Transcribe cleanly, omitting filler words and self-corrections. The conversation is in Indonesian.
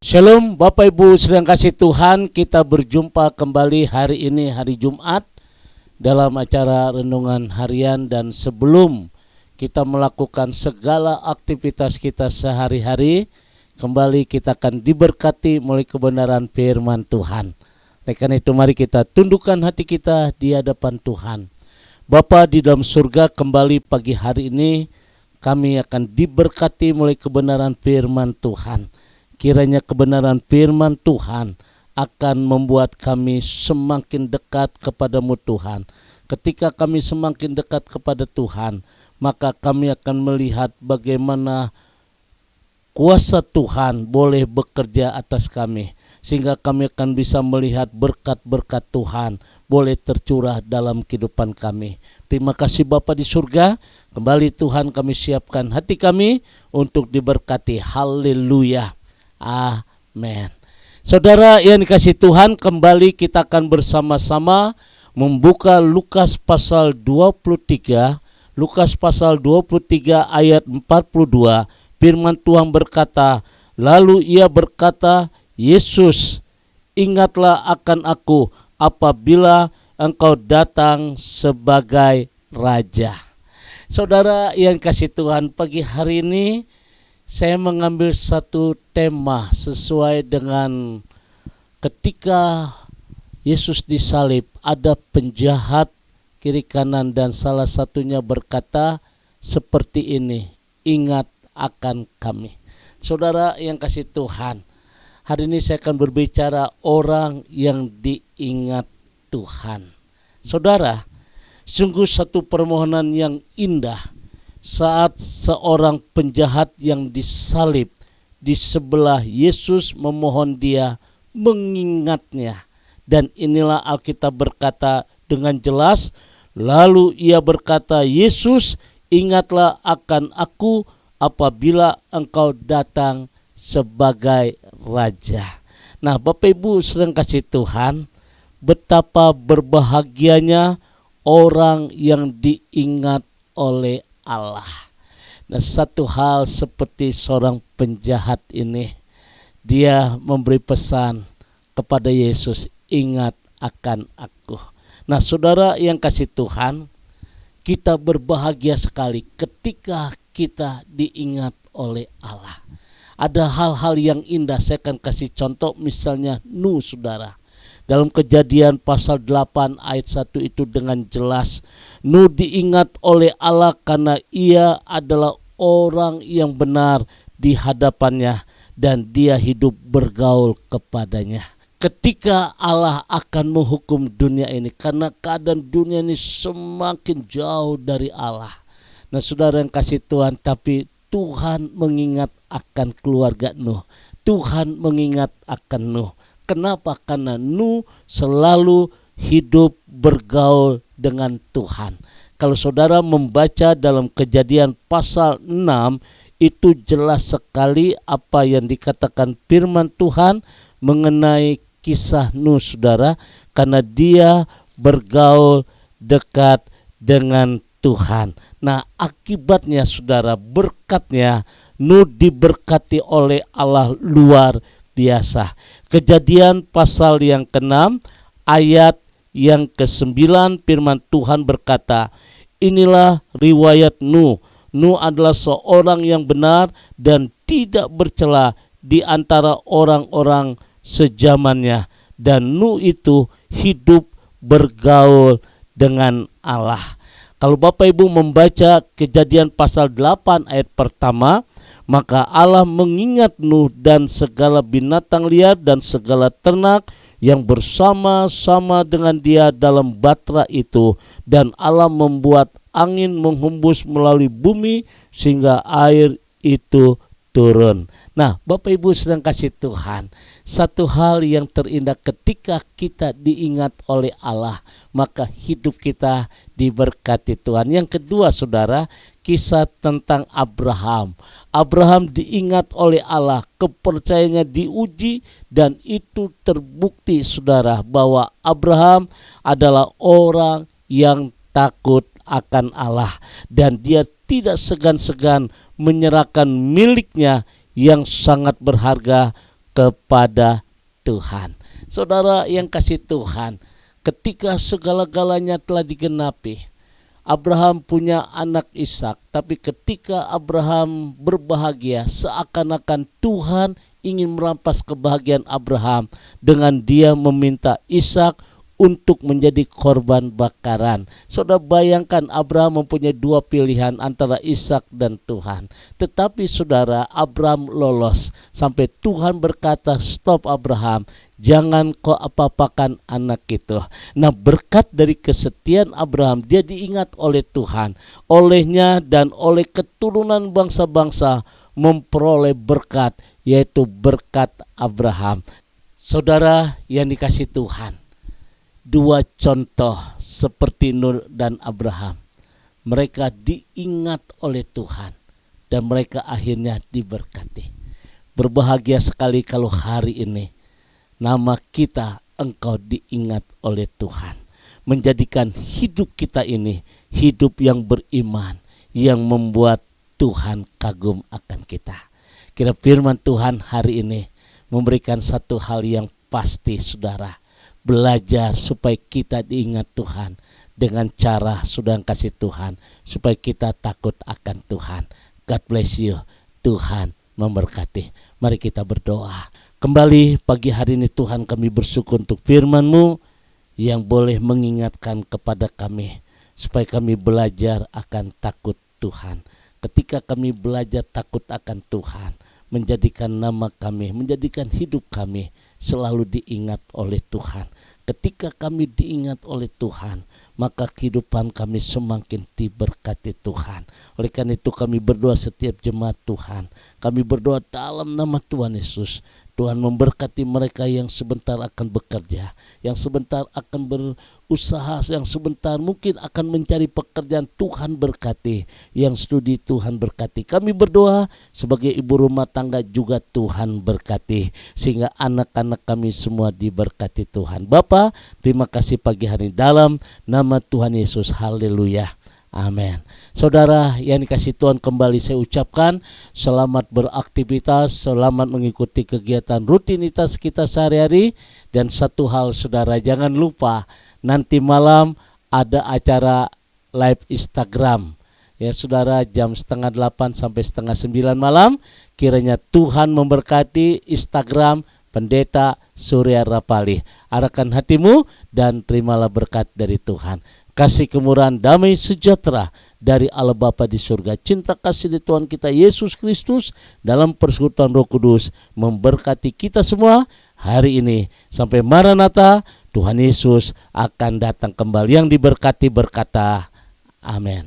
Shalom Bapak Ibu sedang kasih Tuhan, kita berjumpa kembali hari ini hari Jumat dalam acara renungan harian. Dan sebelum kita melakukan segala aktivitas kita sehari-hari, kembali kita akan diberkati melalui kebenaran firman Tuhan. Oleh karena itu mari kita tundukkan hati kita di hadapan Tuhan. Bapa di dalam surga, kembali pagi hari ini kami akan diberkati melalui kebenaran firman Tuhan. Kiranya kebenaran firman Tuhan akan membuat kami semakin dekat kepadamu Tuhan. Ketika kami semakin dekat kepada Tuhan, maka kami akan melihat bagaimana kuasa Tuhan boleh bekerja atas kami. Sehingga kami akan bisa melihat berkat-berkat Tuhan boleh tercurah dalam kehidupan kami. Terima kasih Bapa di surga. Kembali Tuhan kami siapkan hati kami untuk diberkati. Haleluya. Amin. Saudara yang dikasih Tuhan, kembali kita akan bersama-sama membuka Lukas pasal 23. Lukas pasal 23 ayat 42. Firman Tuhan berkata, lalu ia berkata, Yesus, ingatlah akan aku apabila engkau datang sebagai Raja. Saudara yang kasih Tuhan, pagi hari ini saya mengambil satu tema sesuai dengan ketika Yesus disalib, ada penjahat kiri kanan dan salah satunya berkata seperti ini, ingat akan kami. Saudara yang kasih Tuhan, hari ini saya akan berbicara orang yang diingat Tuhan. Saudara, sungguh satu permohonan yang indah saat seorang penjahat yang disalib di sebelah Yesus memohon dia mengingatnya. Dan inilah Alkitab berkata dengan jelas, lalu ia berkata, Yesus, ingatlah akan aku apabila engkau datang sebagai Raja. Nah, Bapak Ibu sedang kasih Tuhan, betapa berbahagianya orang yang diingat oleh Allah. Nah, satu hal seperti seorang penjahat ini, dia memberi pesan kepada Yesus, ingat akan aku. Nah, saudara yang kasih Tuhan, kita berbahagia sekali ketika kita diingat oleh Allah. Ada hal-hal yang indah, saya akan kasih contoh, misalnya Nuh, saudara. Dalam Kejadian pasal 8 ayat 1 itu dengan jelas, Nuh diingat oleh Allah karena ia adalah orang yang benar di hadapannya dan dia hidup bergaul kepadanya. Ketika Allah akan menghukum dunia ini, karena keadaan dunia ini semakin jauh dari Allah. Nah, saudara yang kasih Tuhan, tapi Tuhan mengingat akan keluarga Nuh. Tuhan mengingat akan Nuh. Kenapa? Karena Nuh selalu hidup bergaul dengan Tuhan. Kalau saudara membaca dalam Kejadian pasal 6, itu jelas sekali apa yang dikatakan firman Tuhan mengenai kisah Nuh, saudara. Karena dia bergaul dekat dengan Tuhan. Nah, akibatnya saudara, berkatnya Nuh diberkati oleh Allah luar biasa. Kejadian pasal yang ke-6 ayat yang ke-9 firman Tuhan berkata, inilah riwayat Nuh. Nuh adalah seorang yang benar dan tidak bercela di antara orang-orang sejamannya. Dan Nuh itu hidup bergaul dengan Allah. Kalau Bapak Ibu membaca Kejadian pasal 8 ayat pertama, maka Allah mengingat Nuh dan segala binatang liar dan segala ternak yang bersama-sama dengan dia dalam batra itu. Dan Allah membuat angin menghembus melalui bumi sehingga air itu turun. Nah, Bapak Ibu sedang kasih Tuhan, satu hal yang terindah ketika kita diingat oleh Allah, maka hidup kita diberkati Tuhan. Yang kedua, saudara, kisah tentang Abraham. Abraham diingat oleh Allah, kepercayaannya diuji dan itu terbukti, saudara, bahwa Abraham adalah orang yang takut akan Allah dan dia tidak segan-segan menyerahkan miliknya yang sangat berharga kepada Tuhan. Saudara yang kasih Tuhan, ketika segala-galanya telah digenapi, Abraham punya anak Ishak, tapi ketika Abraham berbahagia, seakan-akan Tuhan ingin merampas kebahagiaan Abraham dengan dia meminta Ishak untuk menjadi korban bakaran. Saudara bayangkan, Abraham mempunyai dua pilihan antara Ishak dan Tuhan. Tetapi saudara, Abraham lolos sampai Tuhan berkata, stop Abraham, jangan kau apa-apakan anak itu. Nah, berkat dari kesetiaan Abraham, dia diingat oleh Tuhan. Olehnya dan oleh keturunan bangsa-bangsa memperoleh berkat, yaitu berkat Abraham. Saudara yang dikasih Tuhan, dua contoh seperti Nur dan Abraham, mereka diingat oleh Tuhan dan mereka akhirnya diberkati. Berbahagia sekali kalau hari ini nama kita, engkau diingat oleh Tuhan, menjadikan hidup kita ini hidup yang beriman, yang membuat Tuhan kagum akan kita. Kira firman Tuhan hari ini memberikan satu hal yang pasti, saudara. Belajar supaya kita diingat Tuhan dengan cara sudah kasih Tuhan, supaya kita takut akan Tuhan. God bless you. Tuhan memberkati. Mari kita berdoa. Kembali pagi hari ini Tuhan, kami bersyukur untuk firman-Mu yang boleh mengingatkan kepada kami supaya kami belajar akan takut Tuhan. Ketika kami belajar takut akan Tuhan, menjadikan nama kami, menjadikan hidup kami selalu diingat oleh Tuhan. Ketika kami diingat oleh Tuhan, maka kehidupan kami semakin diberkati Tuhan. Oleh karena itu kami berdoa setiap jemaat Tuhan. Kami berdoa dalam nama Tuhan Yesus. Tuhan memberkati mereka yang sebentar akan bekerja, yang sebentar akan berusaha, yang sebentar mungkin akan mencari pekerjaan. Tuhan berkati, yang studi Tuhan berkati. Kami berdoa sebagai ibu rumah tangga juga Tuhan berkati, sehingga anak-anak kami semua diberkati Tuhan. Bapa, terima kasih pagi hari dalam nama Tuhan Yesus. Haleluya. Amin. Saudara yang dikasih Tuhan, kembali saya ucapkan selamat beraktivitas, selamat mengikuti kegiatan rutinitas kita sehari-hari. Dan satu hal saudara, jangan lupa nanti malam ada acara live Instagram. Ya saudara, jam 7:30 sampai 8:30 malam. Kiranya Tuhan memberkati Instagram Pendeta Surya Rapali. Arahkan hatimu dan terimalah berkat dari Tuhan. Kasih kemurahan, damai sejahtera dari Allah Bapa di surga, cinta kasih di Tuhan kita Yesus Kristus dalam persekutuan Roh Kudus memberkati kita semua hari ini. Sampai Maranatha, Tuhan Yesus akan datang kembali. Yang diberkati berkata, amin.